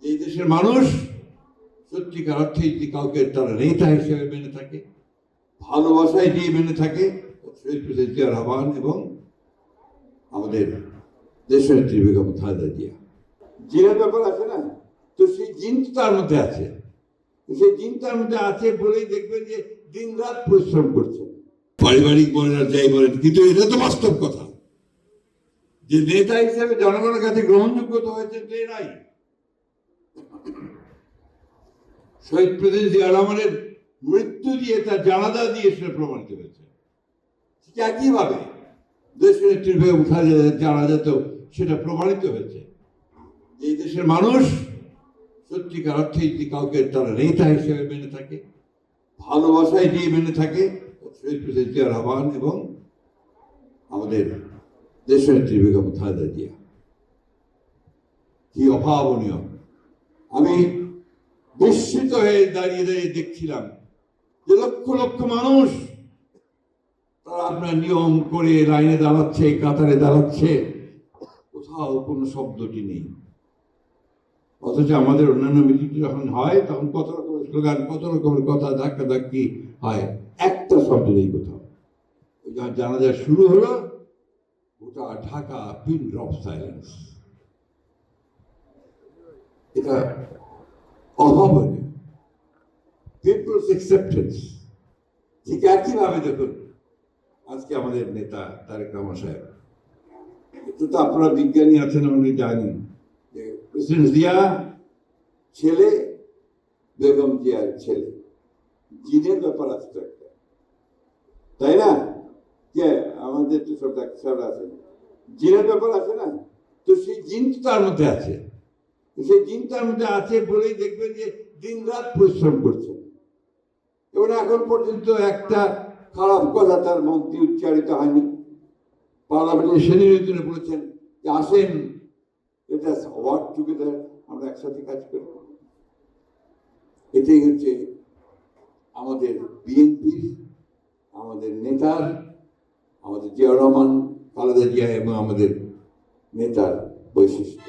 এই দেশের মানুষ সত্যিকার অর্থে যদি কাউকে তারা নেতা হিসেবে মেনে থাকে, ভালোবাসায় দিয়ে মেনে থাকে, শহীদ প্রেসিডেন্ট জিয়া রহমান এবং আমাদের দেশনেত্রী বেগম খালেদা জিয়া। জিনের ব্যাপার আছে না, তো সেই জিন তার মধ্যে আছে, সেই জিন তার মধ্যে আছে বলেই দেখবেন যে দিন রাত পরিশ্রম করছে। পারিবারিক বলেন আর যাই বলেন, কিন্তু এটা তো বাস্তব কথা যে নেতা হিসেবে জনগণের কাছে গ্রহণযোগ্য তো হয়েছে এরাই। শহীদ প্রেসিডেন্ট জিয়া রহমানের মৃত্যু দিয়ে, তার জানাজা দিয়ে সেটা প্রমাণিত হয়েছে। একইভাবে দেশনেত্রী বেগম খালেদার জানাজাতেও সেটা প্রমাণিত হয়েছে। এই দেশের মানুষ সত্যিকার অর্থে যদি কাউকে তারা নেতা হিসেবে মেনে থাকে, ভালোবাসায় দিয়ে মেনে থাকে, শহীদ প্রেসিডেন্ট জিয়া রহমান এবং আমাদের দেশনেত্রী বেগম খালেদা জিয়া। কি অভাবনীয়! আমি বিস্মিত হয়ে দাঁড়িয়ে দাঁড়িয়ে দেখছিলাম যে লক্ষ লক্ষ মানুষ তারা আপনার নিয়ম করে লাইনে দাঁড়াচ্ছে, কাতারে দাঁড়াচ্ছে, কোথাও কোনো শব্দটি নেই। অথচ আমাদের অন্যান্য মিছিল যখন হয় তখন কত রকমের স্লোগান, কত রকমের কথা, ধাক্কা ধাক্কি হয়, একটা শব্দ নেই কোথাও। ওই যখন জানাজা শুরু হলো, গোটা ঢাকা পিন ড্রপ সাইলেন্স। এটা অভাবনীয়। Peoples acceptance. ঠিক একইভাবে দেখুন আজকে আমাদের নেতা তারেক রহমান সাহেব, একটু তো আপনারা বিজ্ঞানী আছেন, আমরা জানেন যে প্রেসিডেন্ট জিয়া ছেলে, বেগম জিয়ার ছেলে, জিনের ব্যাপার আছে তো একটা, তাই না? যে আমাদের তো সব ডাক্তার আছেন, জিনের ব্যাপার আছে না, তো সেই জিন তার মধ্যে আছে, সেই জিন তার মধ্যে আছে বলেই দেখবেন যে দিন রাত পরিশ্রম করছেন। এবং এখন পর্যন্ত একটা খারাপ কথা তার মুখ দিয়ে উচ্চারিত হয়নি। পার্লামেন্টের সেনিয়র বলেছেন যে আসেন, লেট আস ওয়ার্ক টুগেদার, আমরা একসাথে কাজ করি। এটাই হচ্ছে আমাদের বিএনপির, আমাদের নেতার, আমাদের জিয়া রহমান, খালেদা জিয়া এবং আমাদের নেতার বৈশিষ্ট্য।